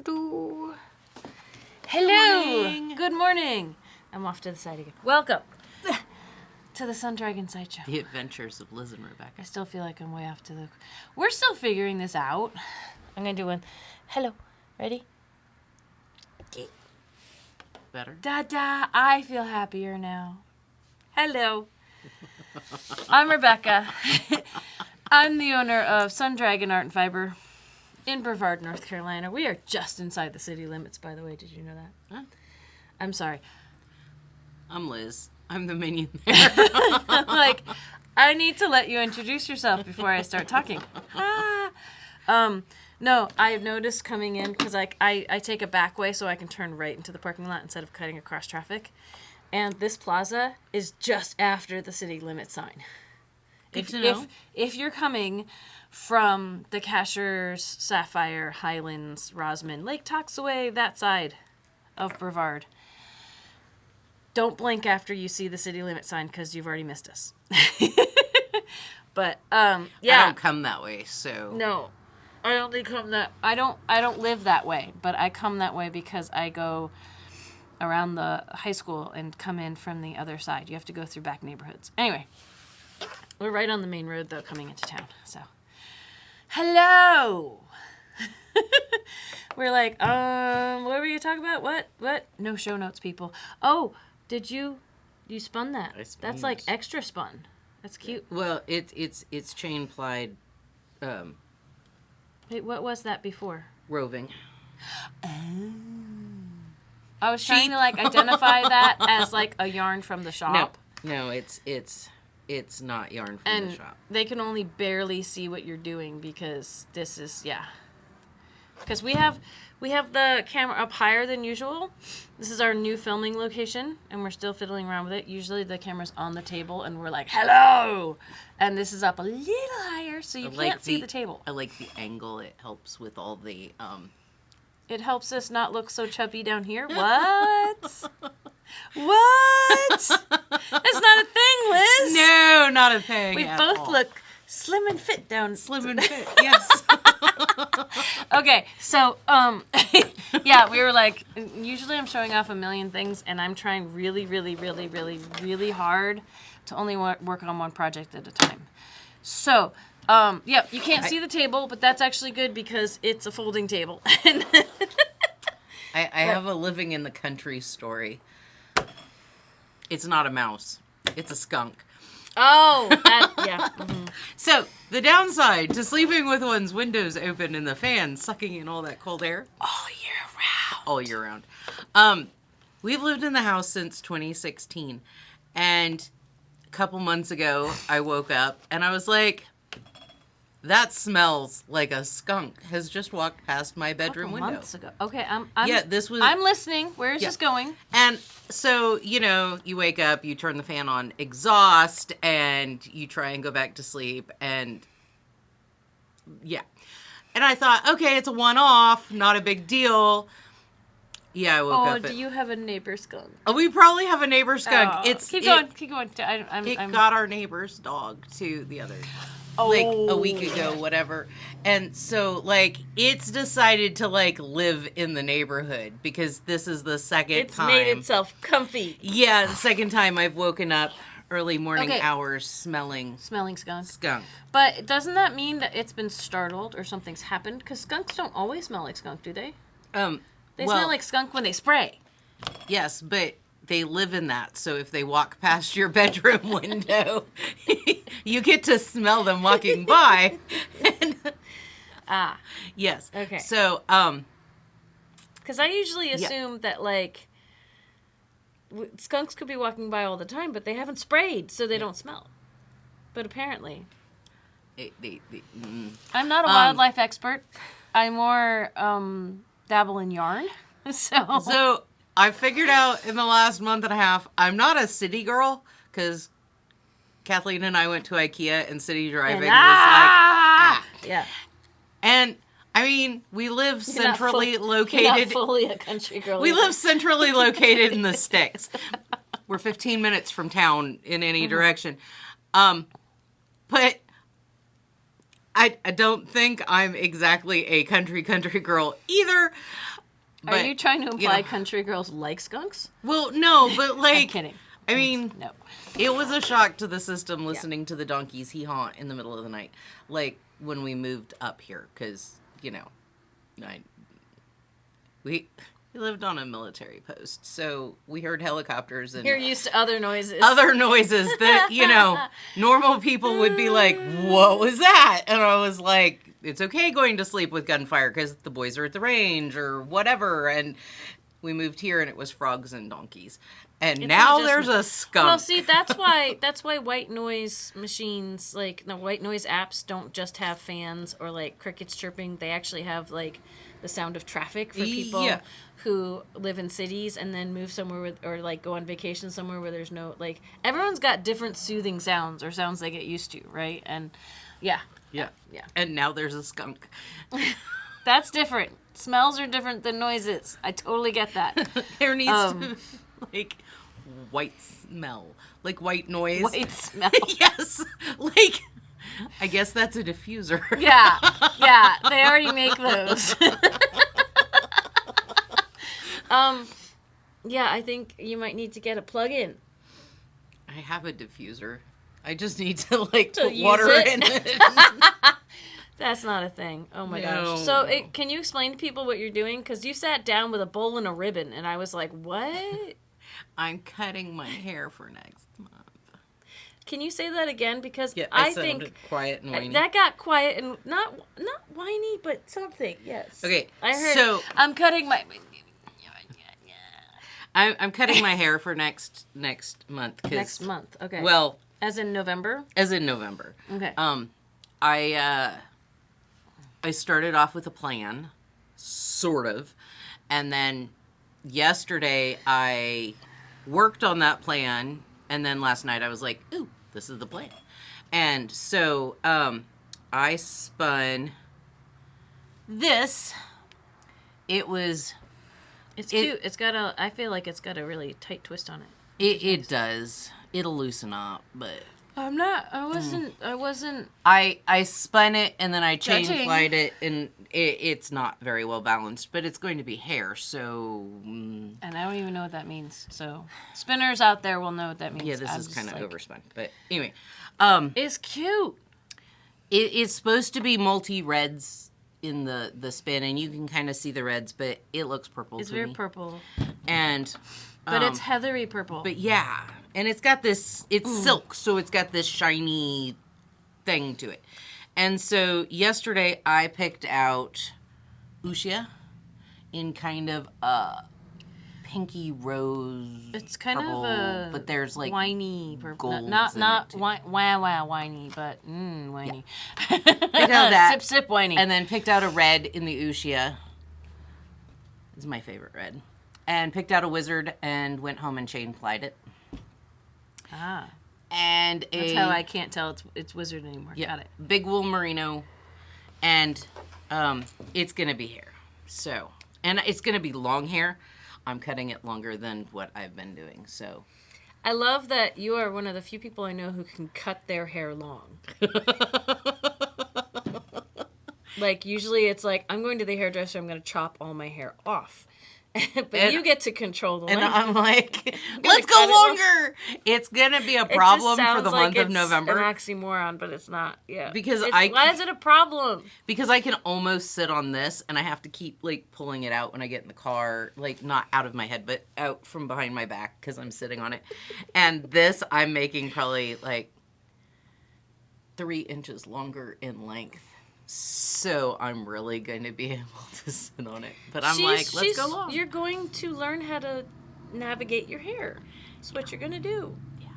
Hello. Good morning. I'm off to the side again. Welcome to the Sun Dragon Sideshow. The Adventures of Liz and Rebecca. I still feel like I'm way off to the... We're still figuring this out. I'm going to do one. Hello. Ready? Better? Da-da. I feel happier now. Hello. I'm Rebecca. I'm the owner of Sun Dragon Art and Fiber in Brevard, North Carolina. We are just inside the city limits, by the way. Did you know that? Huh? I'm sorry. I'm Liz. I'm the minion there. Like, I need to let you introduce yourself before I start talking. No, I've noticed coming in, because I take a back way so I can turn right into the parking lot instead of cutting across traffic. And this plaza is just after the city limit sign. If you're coming from the Cashers, Sapphire, Highlands, Rosman, Lake Toxaway, that side of Brevard, don't blink after you see the city limit sign because you've already missed us. But yeah, I don't come that way, so no, I only come that I don't live that way, but I come that way because I go around the high school and come in from the other side. You have to go through back neighborhoods. Anyway, we're right on the main road though, coming into town. So, hello. We're like, what were you talking about? What? No show notes, people. Oh, did you spun that? That's like extra spun. That's cute. Well, it's chain plied. Wait, what was that before? Roving. Oh. I was trying to like identify that as like a yarn from the shop. No, it's not yarn from and the shop. They can only barely see what you're doing because this is because we have the camera up higher than usual. This is our new filming location, and we're still fiddling around with it. Usually the camera's on the table, and we're like, hello! And this is up a little higher, so you can't see the table. I like the angle. It helps with all the... It helps us not look so chubby down here. What? What? That's not a thing, Liz. No, not a thing. We both look slim and fit down. Slim and fit, yes. Okay, so, yeah, we were like, usually I'm showing off a million things, and I'm trying really, really, really, really, really hard to only work on one project at a time. So, yeah, you can't see the table, but that's actually good because it's a folding table. I have a living in the country story. It's not a mouse. It's a skunk. Oh, yeah. Mm-hmm. So, the downside to sleeping with one's windows open and the fan sucking in all that cold air. All year round. We've lived in the house since 2016. And a couple months ago, I woke up and I was like, that smells like a skunk has just walked past my bedroom window. Months ago. Okay, I'm listening. Where is this going? And so, you wake up, you turn the fan on exhaust, and you try and go back to sleep, and yeah. And I thought, okay, it's a one-off, not a big deal. Yeah, I woke up. Oh, do you have a neighbor skunk? Oh, we probably have a neighbor skunk. Oh, keep going. It got our neighbor's dog to the other like a week ago, whatever. And so it's decided to live in the neighborhood because this is the second time. It's made itself comfy. Yeah, the second time I've woken up early morning hours smelling skunk. But doesn't that mean that it's been startled or something's happened? Because skunks don't always smell like skunk, do they? They smell like skunk when they spray. Yes, but they live in that, so if they walk past your bedroom window, you get to smell them walking by. Yes. Okay. So, because I usually assume that, skunks could be walking by all the time, but they haven't sprayed, so they don't smell. But apparently. I'm not a wildlife expert. I more dabble in yarn. So I figured out in the last month and a half, I'm not a city girl, because Kathleen and I went to IKEA and city driving was Yeah. And, I mean, we live centrally located. You're not fully a country girl. We live centrally located in the sticks. We're 15 minutes from town in any direction. But I don't think I'm exactly a country girl either. Are you trying to imply country girls like skunks? Well, no, but like... I'm kidding. I mean, no. It was a shock to the system listening to the donkeys hee-haw in the middle of the night. Like, when we moved up here, because, you know, we lived on a military post, so we heard helicopters and... You're used to other noises. Other noises that, you know, normal people would be like, what was that? And I was like, it's okay going to sleep with gunfire because the boys are at the range or whatever. And we moved here and it was frogs and donkeys. And it's now there's a skunk. Well, see, that's why white noise machines, like the white noise apps, don't just have fans or like crickets chirping. They actually have like the sound of traffic for people who live in cities and then move somewhere with, or like go on vacation somewhere where there's no, like, everyone's got different soothing sounds or sounds they get used to, right? And yeah. And now there's a skunk. That's different. Smells are different than noises. I totally get that. There needs to like white smell, like white noise. White smell. Yes, like I guess that's a diffuser. Yeah, they already make those. Yeah, I think you might need to get a plug-in. I have a diffuser. I just need to like to put water in it. That's not a thing. Oh my gosh. So can you explain to people what you're doing? Because you sat down with a bowl and a ribbon, and I was like, what? I'm cutting my hair for next month. Can you say that again? Because I think quiet and whiny. That got quiet and not whiny, but something. Yes. Okay. I heard. So I'm cutting my. I'm cutting my hair for next month. Next month. Okay. Well, as in November. Okay. I started off with a plan, sort of, and then yesterday I worked on that plan, and then last night I was like, ooh, this is the plan. And so I spun this. It's cute. I feel like it's got a really tight twist on it. It does. It'll loosen up, but... I wasn't. I spun it and then I chain plied it, and it's not very well balanced, but it's going to be hair, so. And I don't even know what that means. So spinners out there will know what that means. Yeah, this is kind of overspun, but anyway, it's cute. It's supposed to be multi reds in the spin, and you can kind of see the reds, but it looks purple. It's very purple, and. But it's heathery purple. But yeah. And it's got this, it's silk, so it's got this shiny thing to it. And so yesterday I picked out fuchsia in kind of a pinky rose. It's kind purple, of a but there's like whiny purple. Not whiny, but whiny. Yeah. Picked out that. Sip whiny. And then picked out a red in the fuchsia. This is my favorite red. And picked out a wizard and went home and chain plied it. Ah. And that's how I can't tell it's wizard anymore. Yeah, Got it. Big wool merino, and it's gonna be hair. So, and it's gonna be long hair. I'm cutting it longer than what I've been doing. So, I love that you are one of the few people I know who can cut their hair long. Like usually it's like I'm going to the hairdresser. I'm going to chop all my hair off. But you get to control the length. And I'm like, let's go longer. It's going to be a problem for the month of November. It's an oxymoron, but it's not. Yeah. Because why is it a problem? Because I can almost sit on this, and I have to keep, like, pulling it out when I get in the car. Like, not out of my head, but out from behind my back because I'm sitting on it. And this, I'm making probably, like, 3 inches longer in length. So I'm really going to be able to sit on it. But I'm like, let's go long. You're going to learn how to navigate your hair. That's what you're going to do. Yeah.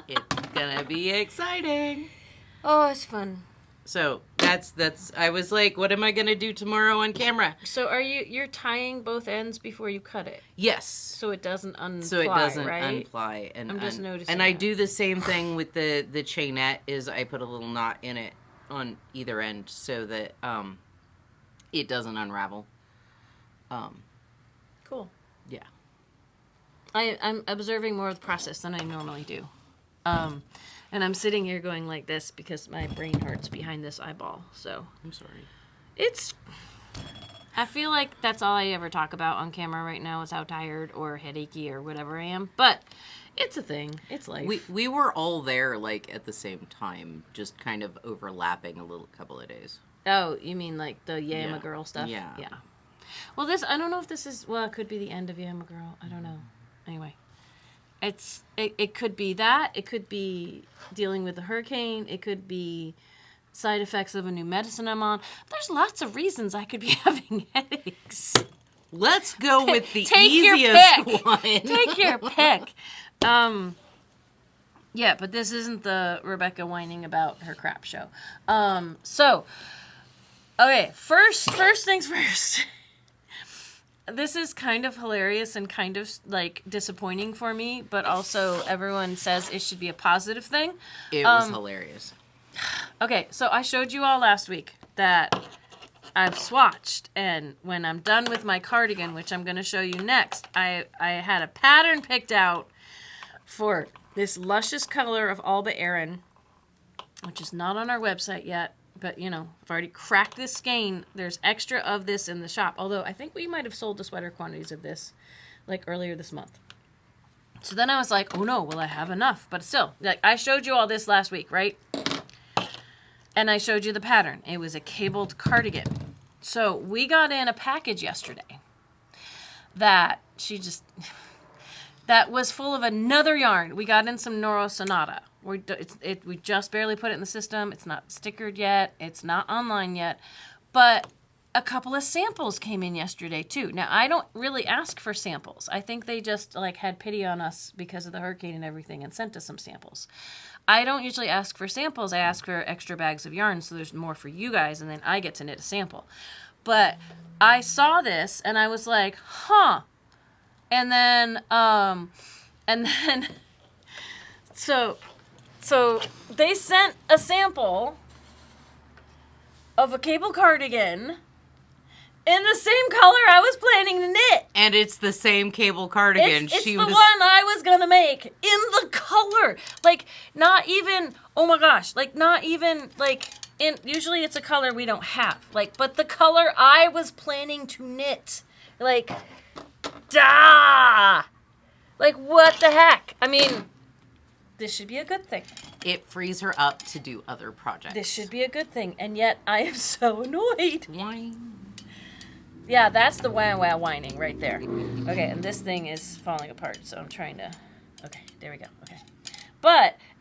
It's going to be exciting. Oh, it's fun. So that's I was like, what am I going to do tomorrow on camera? So you're tying both ends before you cut it? Yes. So it doesn't unply, So it doesn't right? unply. And I'm just noticing And I do the same thing with the chainette, is I put a little knot in it on either end so that it doesn't unravel. Cool. Yeah. I'm observing more of the process than I normally do. And I'm sitting here going like this because my brain hurts behind this eyeball. So I'm sorry. it's I feel like that's all I ever talk about on camera right now is how tired or headachy or whatever I am. But it's a thing. It's life. We were all there, like, at the same time, just kind of overlapping a couple of days. Oh, you mean like the Yama Girl stuff? Yeah. Yeah. Well, I don't know if this is, well, it could be the end of Yama Girl. I don't know. Anyway. It could be that. It could be dealing with the hurricane. It could be side effects of a new medicine I'm on. There's lots of reasons I could be having headaches. Let's go with the Take easiest your pick. one. Take your pick. Yeah, but this isn't the Rebecca whining about her crap show. So, okay, first things first. This is kind of hilarious and kind of, like, disappointing for me, but also everyone says it should be a positive thing. It was hilarious. Okay, so I showed you all last week that I've swatched, and when I'm done with my cardigan, which I'm going to show you next, I had a pattern picked out for this luscious color of Alba Aran, which is not on our website yet. But, you know, I've already cracked this skein. There's extra of this in the shop. Although, I think we might have sold the sweater quantities of this, like, earlier this month. So then I was like, oh, no, will I have enough? But still, like, I showed you all this last week, right? And I showed you the pattern. It was a cabled cardigan. So we got in a package yesterday that that was full of another yarn. We got in some Noro Sonata. We just barely put it in the system. It's not stickered yet. It's not online yet. But a couple of samples came in yesterday, too. Now, I don't really ask for samples. I think they just, like, had pity on us because of the hurricane and everything and sent us some samples. I don't usually ask for samples. I ask for extra bags of yarn so there's more for you guys, and then I get to knit a sample. But I saw this, and I was like, huh. And then, So they sent a sample of a cable cardigan in the same color I was planning to knit. And it's the same cable cardigan. It's the one I was going to make in the color. Like, not even, oh my gosh, like, not even, like, usually it's a color we don't have. Like, but the color I was planning to knit. Like, like, what the heck? I mean, this should be a good thing. It frees her up to do other projects. This should be a good thing, and yet I am so annoyed. Whine. Yeah, that's the wah whining right there. Okay, and this thing is falling apart, so I'm trying to... Okay, there we go. Okay.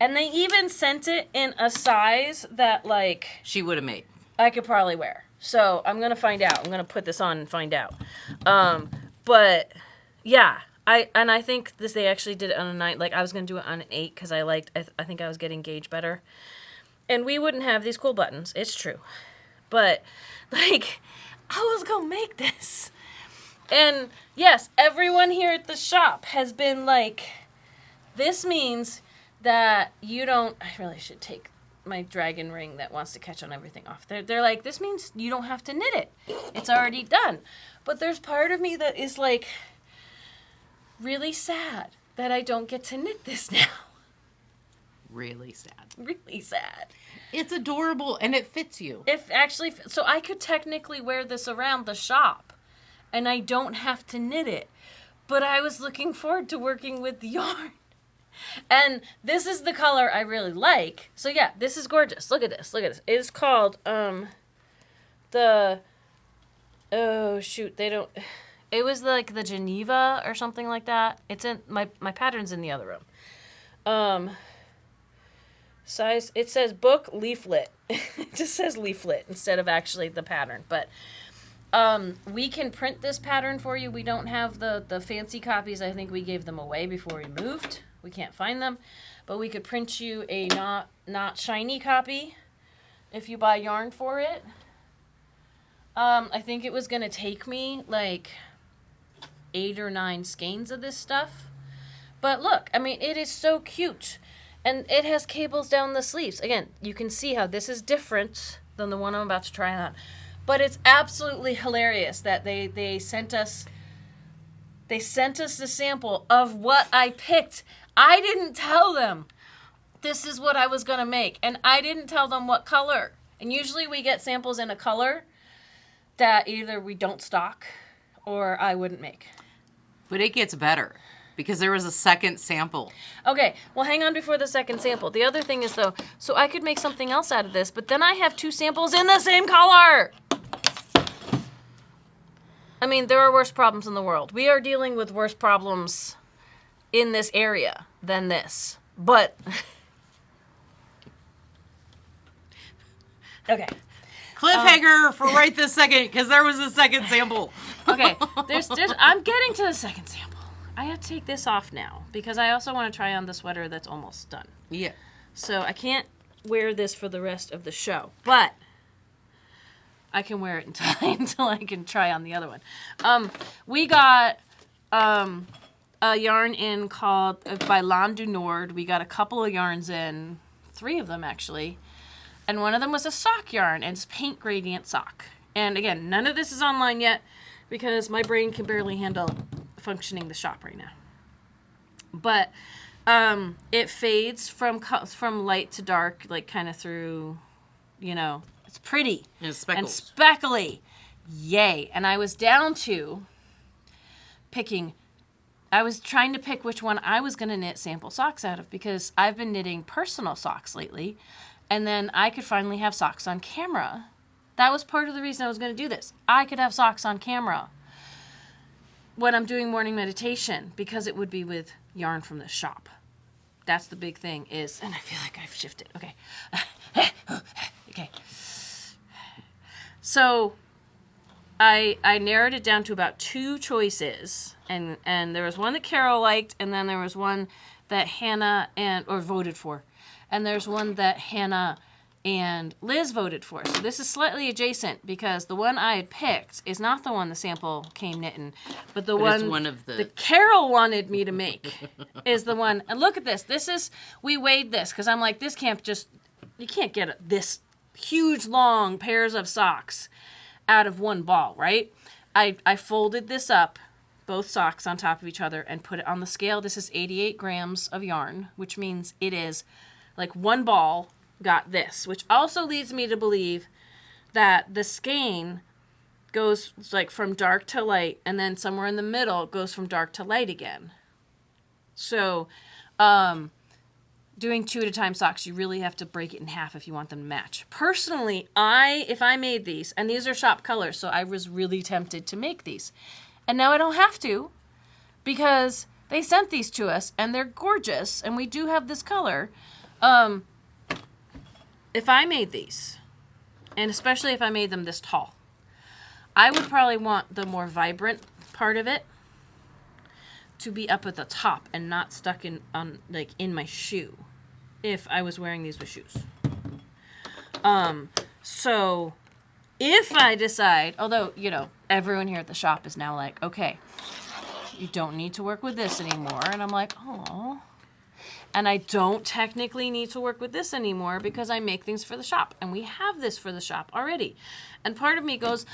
And they even sent it in a size that, like... She would have made. I could probably wear. So, I'm going to find out. I'm going to put this on and find out. But, yeah... I think they actually did it on a 9. Like, I was going to do it on an 8 because I think I was getting gauge better. And we wouldn't have these cool buttons. It's true. But, like, I was going to make this. And, yes, everyone here at the shop has been like, this means that you don't... I really should take my dragon ring that wants to catch on everything off. They're like, this means you don't have to knit it. It's already done. But there's part of me that is like... really sad that I don't get to knit this now. Really sad. Really sad. It's adorable, and it fits you. So I could technically wear this around the shop, and I don't have to knit it. But I was looking forward to working with the yarn. And this is the color I really like. So yeah, this is gorgeous. Look at this. Look at this. It's called, oh shoot, they don't... It was like the Geneva or something like that. It's in my pattern's in the other room. Size, it says book leaflet. It just says leaflet instead of actually the pattern. But we can print this pattern for you. We don't have the fancy copies. I think we gave them away before we moved. We can't find them. But we could print you a not shiny copy if you buy yarn for it. I think it was going to take me like 8 or 9 skeins of this stuff. But look, I mean, it is so cute. And it has cables down the sleeves. Again, you can see how this is different than the one I'm about to try on. But it's absolutely hilarious that they sent us the sample of what I picked. I didn't tell them this is what I was going to make. And I didn't tell them what color. And usually we get samples in a color that either we don't stock or I wouldn't make. But it gets better because there was a second sample. Okay, well, hang on before the second sample. The other thing is, though, so I could make something else out of this, but then I have 2 samples in the same color. I mean, there are worse problems in the world. We are dealing with worse problems in this area than this. But, okay. Cliffhanger for right this second, because there was a second sample. Okay, I'm getting to the second sample. I have to take this off now, because I also want to try on the sweater that's almost done. Yeah. So I can't wear this for the rest of the show, but I can wear it until I can try on the other one. We got a yarn in called by Land du Nord. We got a couple of yarns in, 3 of them actually, and one of them was a sock yarn, and it's paint gradient sock. And again, none of this is online yet because my brain can barely handle functioning the shop right now. But it fades from light to dark, like kind of through, it's pretty. And speckles. And speckly. Yay. And I was down to I was trying to pick which one I was going to knit sample socks out of, because I've been knitting personal socks lately, and then I could finally have socks on camera. That was part of the reason I was going to do this. I could have socks on camera when I'm doing morning meditation, because it would be with yarn from the shop. That's the big thing is, and I feel like I've shifted. Okay. Okay. So I narrowed it down to about 2 choices, and there was one that Carol liked, and then there was one that Hannah voted for, and there's one that Hannah and Liz voted for. So this is slightly adjacent, because the one I had picked is not the one the sample came knitting, but one of the that Carol wanted me to make is the one. And look at this. We weighed this, because I'm like, this can't you can't get this huge long pairs of socks out of one ball, right? I folded this up, both socks on top of each other, and put it on the scale. This is 88 grams of yarn, which means it is like one ball got this, which also leads me to believe that the skein goes like from dark to light, and then somewhere in the middle goes from dark to light again. So doing 2 at a time socks, you really have to break it in half if you want them to match. Personally, if I made these, and these are shop colors, so I was really tempted to make these. And now I don't have to, because they sent these to us, and they're gorgeous, and we do have this color. If I made these, and especially if I made them this tall, I would probably want the more vibrant part of it to be up at the top and not stuck in my shoe if I was wearing these with shoes. So if I decide, although, everyone here at the shop is now like, okay, you don't need to work with this anymore. And I'm like, oh. And I don't technically need to work with this anymore because I make things for the shop. And we have this for the shop already. And part of me goes,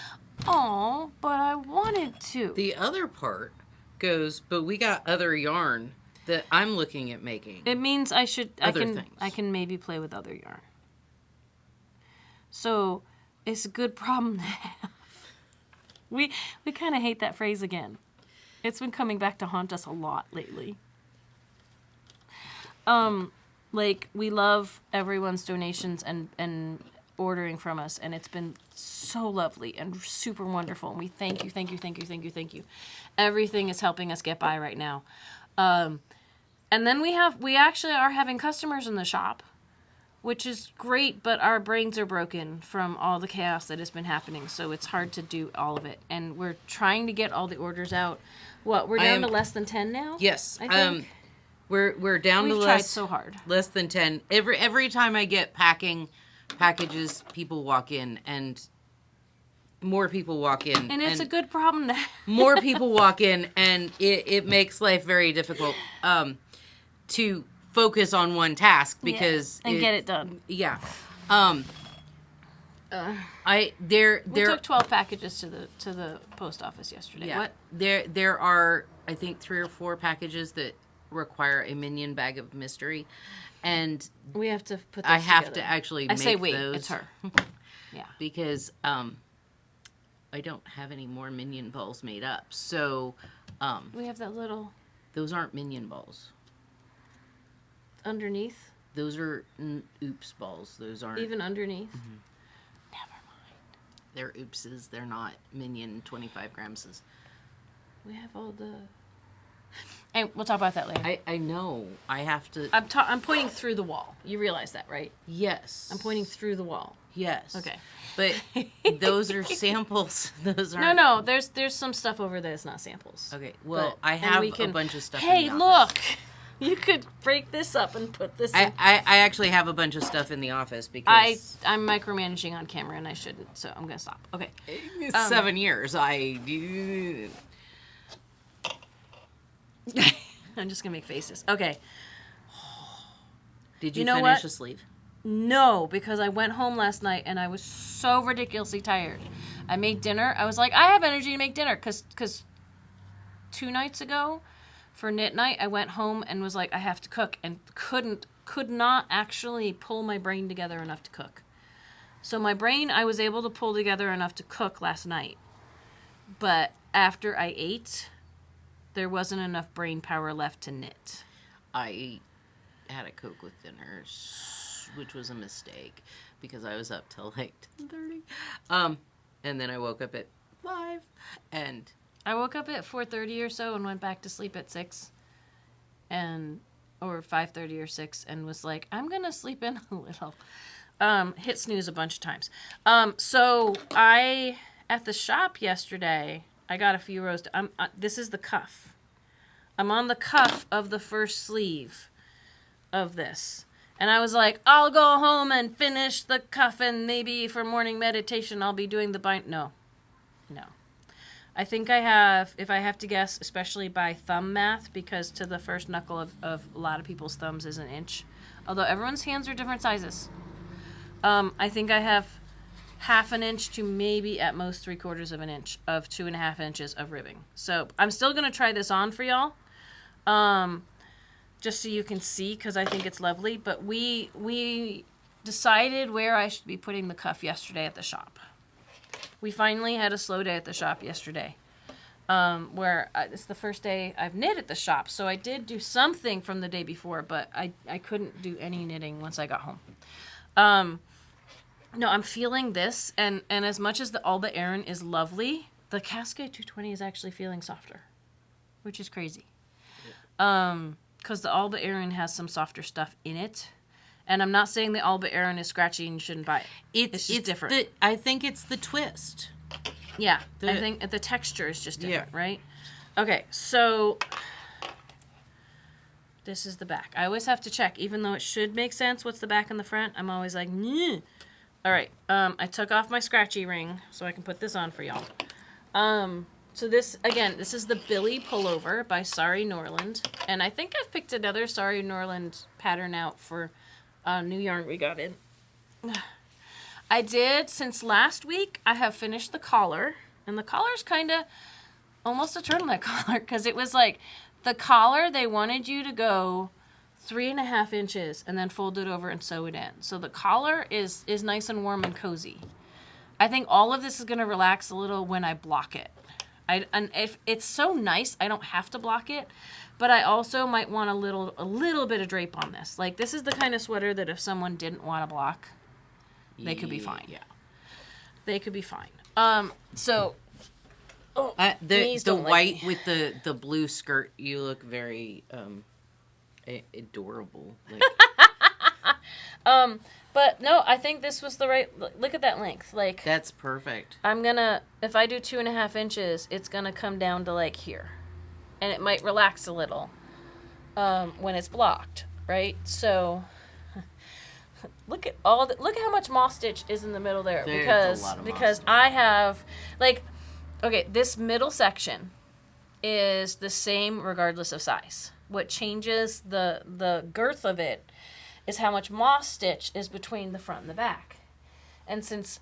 oh, but I wanted to. The other part goes, but we got other yarn that I'm looking at making. It means I can maybe play with other yarn. So it's a good problem to have. We kind of hate that phrase again. It's been coming back to haunt us a lot lately. We love everyone's donations and ordering from us, and it's been so lovely and super wonderful. And we thank you. Everything is helping us get by right now. And then we actually are having customers in the shop, which is great, but our brains are broken from all the chaos that has been happening, so it's hard to do all of it. And we're trying to get all the orders out. We're down to less than 10 now? Yes. I think. We're down We've to tried so hard. Less than 10. Every time I get packages, people walk in, and more people walk in. And it's a good problem to have. More people walk in, and it makes life very difficult to focus on one task because and get it done. Yeah. We took 12 packages to the post office yesterday. Yeah. What? There are, I think, 3 or 4 packages that require a minion bag of mystery, and we have to put. I have to actually. I say make wait. those. It's her. Yeah. Because I don't have any more Minion balls made up. So, We have that little those aren't Minion balls. underneath. Those are Oops balls. Those aren't. Even underneath. Never mind. They're Oopses. They're not Minion 25 gramses. We have all the... Hey, we'll talk about that later. I know. I have to... I'm pointing through the wall. You realize that, right? Yes. I'm pointing through the wall. Yes. Okay. But those are samples. Those are No. There's some stuff over there that's not samples. Okay. Well, But I then have we can... a bunch of stuff. Hey, in the office. look! You could break this up and put this I in. actually have a bunch of stuff in the office because I'm micromanaging on camera and I shouldn't, so I'm gonna stop. Okay. 7 years. I'm just gonna make faces. Okay. Did you, You know finish what? a sleeve? No, because I went home last night and I was so ridiculously tired. I made dinner. I was like, I have energy to make dinner because 2 nights ago for knit night, I went home and was like, I have to cook, and could not actually pull my brain together enough to cook. So my brain, I was able to pull together enough to cook last night. But after I ate, there wasn't enough brain power left to knit. I had a Coke with dinner, which was a mistake because I was up till like 10:30. And then I woke up at 5 and I woke up at 4:30 or so and went back to sleep at 6 or 5:30 or 6 and was like, I'm going to sleep in a little. Hit snooze a bunch of times. So I, at the shop yesterday, I got a few rows. This is the cuff. I'm on the cuff of the first sleeve of this. And I was like, I'll go home and finish the cuff and maybe for morning meditation I'll be doing the bind. No. I think I have, if I have to guess, especially by thumb math, because to the first knuckle of a lot of people's thumbs is an inch. Although everyone's hands are different sizes. I think I have 1/2 inch to maybe at most 3/4 of an inch of 2.5 inches of ribbing. So I'm still going to try this on for y'all. Just so you can see, because I think it's lovely. But we decided where I should be putting the cuff yesterday at the shop. We finally had a slow day at the shop yesterday, where it's the first day I've knit at the shop. So I did do something from the day before, but I couldn't do any knitting once I got home. No, I'm feeling this, and as much as the Alba Aran is lovely, the Cascade 220 is actually feeling softer, which is crazy. Because the Alba Aran has some softer stuff in it. And I'm not saying the Alba Aran is scratchy and you shouldn't buy it. It's just different. I think it's the twist. Yeah, I think the texture is just different, right? Okay, so this is the back. I always have to check, even though it should make sense what's the back and the front. I'm always like, Nyeh. All right, I took off my scratchy ring so I can put this on for y'all. So this is the Billy pullover by Sari Norland. And I think I've picked another Sari Norland pattern out for new yarn we got in. I did, since last week, I have finished the collar. And the collar's kind of almost a turtleneck collar. Because it was like, the collar, they wanted you to go 3.5 inches and then fold it over and sew it in. So the collar is nice and warm and cozy. I think all of this is going to relax a little when I block it. And if it's so nice, I don't have to block it. But I also might want a little bit of drape on this. Like, this is the kind of sweater that if someone didn't want to block, they could be fine. Yeah. They could be fine. So, the white with the blue skirt, you look very adorable. Like. But no, I think this was the right, look at that length. Like, that's perfect. I'm gonna, if I do 2.5 inches, it's gonna come down to like here. And it might relax a little when it's blocked, right? So look at how much moss stitch is in the middle there. Because I have, like, okay, this middle section is the same regardless of size. What changes the girth of it is how much moss stitch is between the front and the back. And since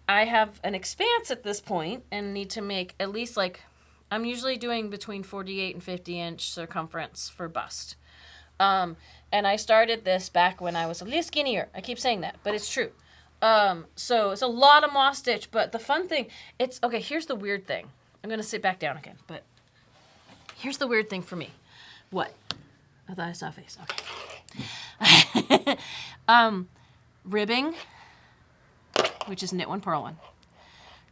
I have an expanse at this point and need to make at least, like, I'm usually doing between 48 and 50 inch circumference for bust. And I started this back when I was a little skinnier. I keep saying that, but it's true. So it's a lot of moss stitch, but the fun thing, okay, here's the weird thing. I'm going to sit back down again, but here's the weird thing for me. What? I thought I saw a face. Okay. Ribbing, which is knit one, purl one,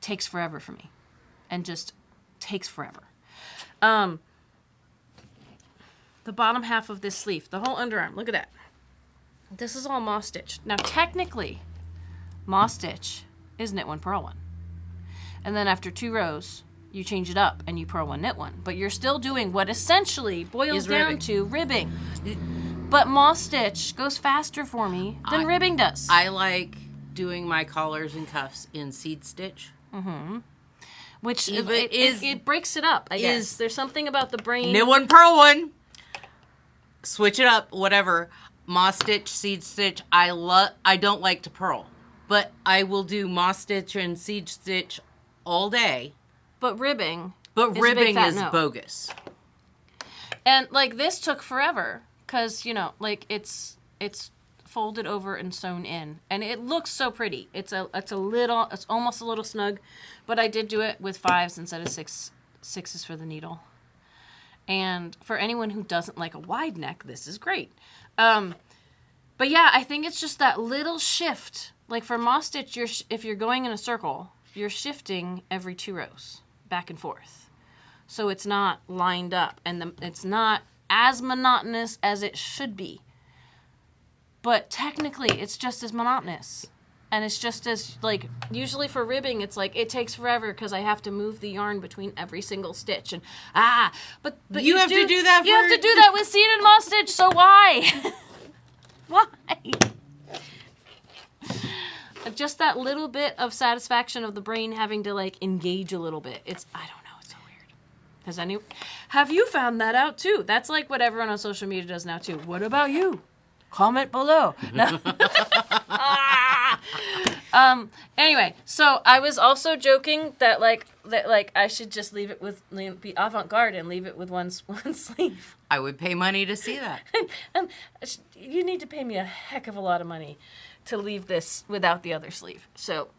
takes forever for me. And just takes forever. The bottom half of this sleeve, the whole underarm, look at that. This is all moss stitch. Now, technically, moss stitch is knit one, purl one. And then after 2 rows, you change it up and you purl one, knit one. But you're still doing what essentially boils down to ribbing. But moss stitch goes faster for me than ribbing does. I like doing my collars and cuffs in seed stitch. Mm-hmm. Which it breaks it up, I guess. There's something about the brain. Knit one, purl one. Switch it up, whatever. Moss stitch, seed stitch. I don't like to purl, but I will do moss stitch and seed stitch all day. But ribbing. Is bogus. And like this took forever because it's folded over and sewn in, and it looks so pretty. It's almost a little snug, but I did do it with 5s instead of 6s for the needle. And for anyone who doesn't like a wide neck, this is great. But yeah, I think it's just that little shift. Like for moss stitch, if you're going in a circle, you're shifting every 2 rows back and forth, so it's not lined up, and it's not as monotonous as it should be. But technically, it's just as monotonous. And it's just as, usually for ribbing, it's it takes forever because I have to move the yarn between every single stitch. And, but you have to do that You have to do that with seed and moss stitch, so why? Why? Just that little bit of satisfaction of the brain having to, engage a little bit. I don't know, it's so weird. Have you found that out, too? That's what everyone on social media does now, too. What about you? Comment below. No. Anyway, so I was also joking that I should just leave it with be avant-garde and leave it with one sleeve. I would pay money to see that. You need to pay me a heck of a lot of money to leave this without the other sleeve. So,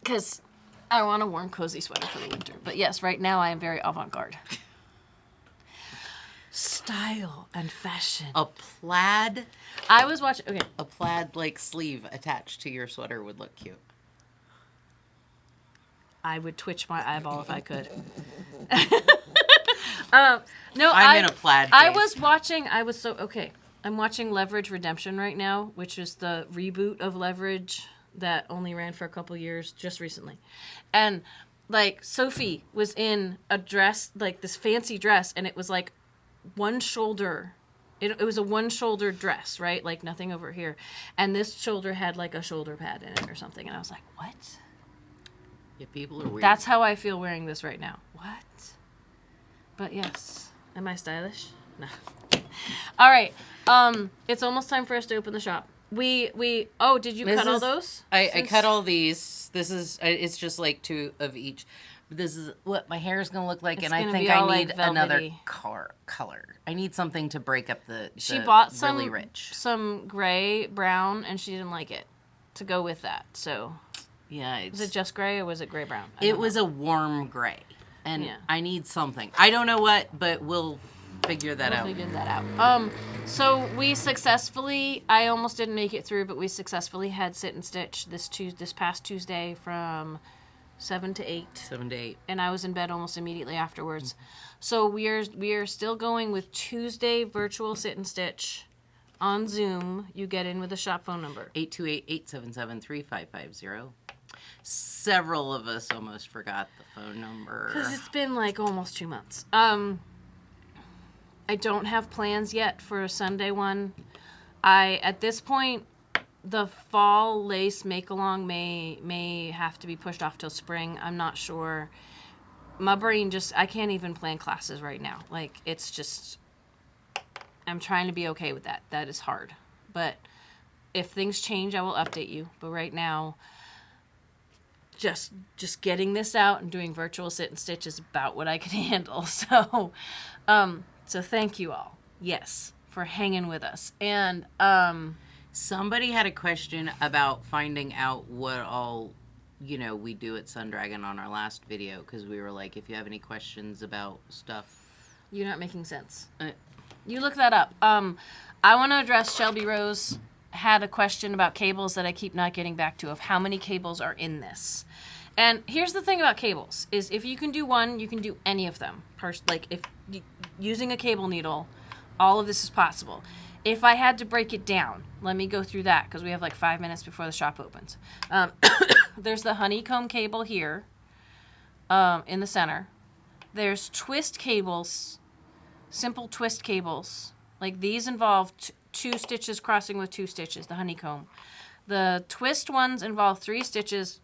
because I want a warm, cozy sweater for the winter. But yes, right now I am very avant-garde. Style and fashion. A plaid. I was watching. Okay. A plaid sleeve attached to your sweater would look cute. I would twitch my eyeball if I could. No, I'm in a plaid phase. I'm watching Leverage Redemption right now, which is the reboot of Leverage that only ran for a couple years just recently, and Sophie was in a dress, this fancy dress, and it was one shoulder. It was a one-shouldered dress, right? Nothing over here. And this shoulder had a shoulder pad in it or something. And I was like, what? Yeah, people are weird. That's how I feel wearing this right now. What? But yes. Am I stylish? No. All right. It's almost time for us to open the shop. Did you cut all those? I cut all these. This is, it's just 2 of each. This is what my hair is going to look like, and I think I need another color. I need something to break up She bought really rich. some gray brown, and she didn't like it to go with that. So, yeah, was it just gray or was it gray brown? It was a warm gray, and I need something. I don't know what, but we'll figure that out. Figure that out. So we successfully. I almost didn't make it through, but we successfully had sit and stitch this past Tuesday from 7 to 8. 7 to 8. And I was in bed almost immediately afterwards. So we are still going with Tuesday virtual sit and stitch on Zoom. You get in with a shop phone number. 828-877-3550. Several of us almost forgot the phone number. Because it's been almost 2 months. I don't have plans yet for a Sunday one. At this point, the fall lace make-along may have to be pushed off till spring. I'm not sure. My brain I can't even plan classes right now. It's just, I'm trying to be okay with that. That is hard. But if things change, I will update you. But right now, just getting this out and doing virtual sit and stitch is about what I can handle. So, so thank you all. Yes, for hanging with us. And, Somebody had a question about finding out what all, we do at Sun Dragon on our last video, because we were like, if you have any questions about stuff. You're not making sense. You look that up. I want to address Shelby Rose had a question about cables that I keep not getting back to, of how many cables are in this. And here's the thing about cables, is if you can do one, you can do any of them. Using a cable needle, all of this is possible. If I had to break it down, let me go through that, because we have like 5 minutes before the shop opens. There's the honeycomb cable here in the center. There's twist cables, simple twist cables. Like these involve two stitches crossing with 2 stitches, the honeycomb. The twist ones involve 3 stitches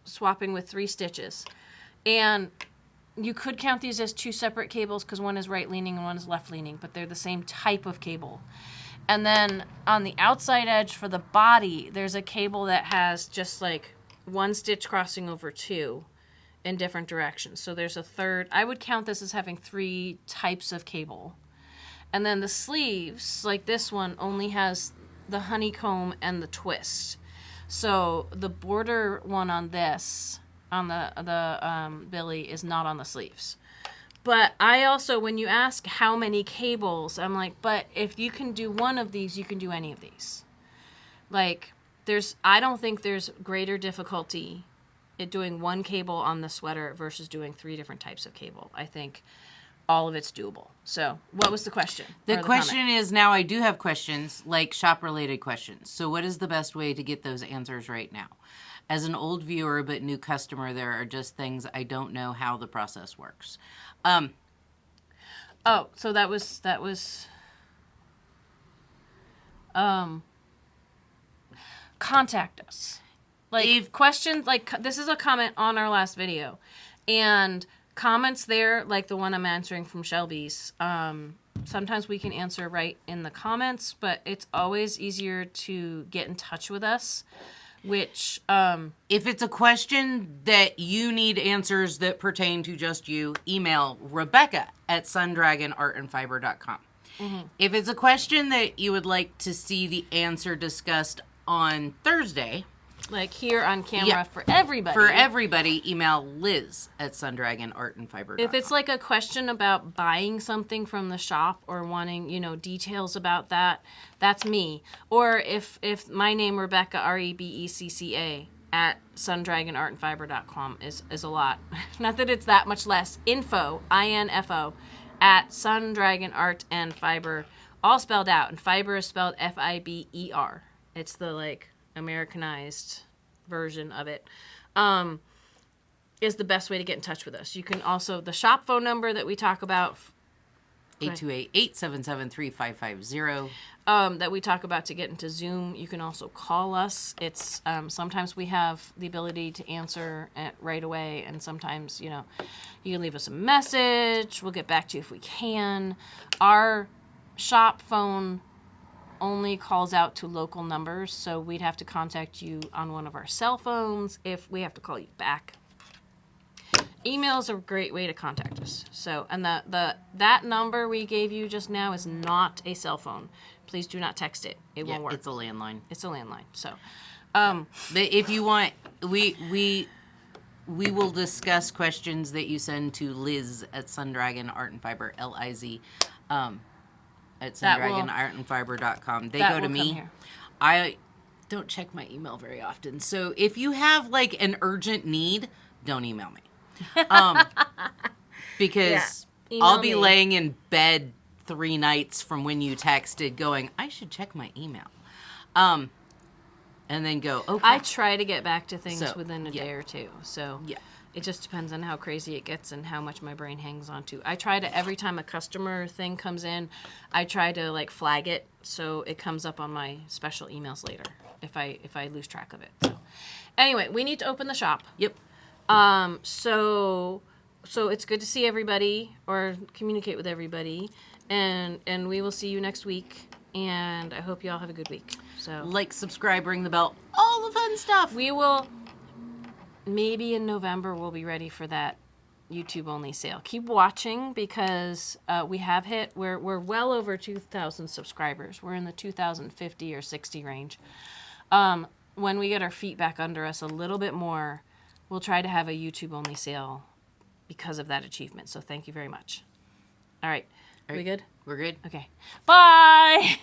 swapping with 3 stitches. And you could count these as 2 separate cables because one is right leaning and one is left leaning, but they're the same type of cable. And then on the outside edge for the body, there's a cable that has just like 1 stitch crossing over 2 in different directions. So there's a third. I would count this as having 3 types of cable. And then the sleeves, like this one, only has the honeycomb and the twist. So the border one on this, on the Billy, is not on the sleeves. But I also, when you ask how many cables, I'm like, but if you can do one of these, you can do any of these. Like, I don't think there's greater difficulty at doing 1 cable on the sweater versus doing 3 different types of cable. I think all of it's doable. So, what was the question? The question is, now I do have questions, like shop-related questions. So what is the best way to get those answers right now? As an old viewer but new customer, there are just things I don't know how the process works. So that was contact us. Like, questions, like, this is a comment on our last video. And comments there, like the one I'm answering from Shelby's, sometimes we can answer right in the comments, but it's always easier to get in touch with us, which... if it's a question that you need answers that pertain to just you, email Rebecca at sundragonartandfiber.com. Mm-hmm. If it's a question that you would like to see the answer discussed on Thursday... like here on camera for everybody. For everybody, email Liz at sundragonartandfiber.com. If it's like a question about buying something from the shop or wanting, details about that, that's me. Or if my name, Rebecca, REBECCA, at sundragonartandfiber.com is a lot. Not that it's that much less. Info, INFO, at sundragonartandfiber, all spelled out. And fiber is spelled FIBER. It's the, Americanized version of it, is the best way to get in touch with us. You can also, the shop phone number that we talk about, 828-877-3550, that we talk about to get into Zoom. You can also call us. It's sometimes we have the ability to answer right away, and sometimes you can leave us a message. We'll get back to you if we can. Our shop phone only calls out to local numbers, so we'd have to contact you on one of our cell phones if we have to call you back. Email is a great way to contact us. So, and that number we gave you just now is not a cell phone. Please do not text it. It won't work. It's a landline. It's a landline. So, but if you want, we will discuss questions that you send to Liz at sundragonartandfiber, Liz. At sundragonartandfiber.com. They go to me. I don't check my email very often. So if you have an urgent need, don't email me. Because I'll be laying in bed 3 nights from when you texted going, I should check my email. And then go, okay. I try to get back to things within a day or two. So it just depends on how crazy it gets and how much my brain hangs on to. I try to, every time a customer thing comes in, I try to flag it so it comes up on my special emails later if I lose track of it. So anyway, we need to open the shop. Yep. So it's good to see everybody or communicate with everybody, and we will see you next week. And I hope you all have a good week. So subscribe, ring the bell, all the fun stuff. We will. Maybe in November we'll be ready for that YouTube only sale. Keep watching because we have we're well over 2,000 subscribers. We're in the 2,050 or 60 range. When we get our feet back under us a little bit more, we'll try to have a YouTube only sale because of that achievement. So thank you very much. All right. Are we good? We're good. Okay. Bye.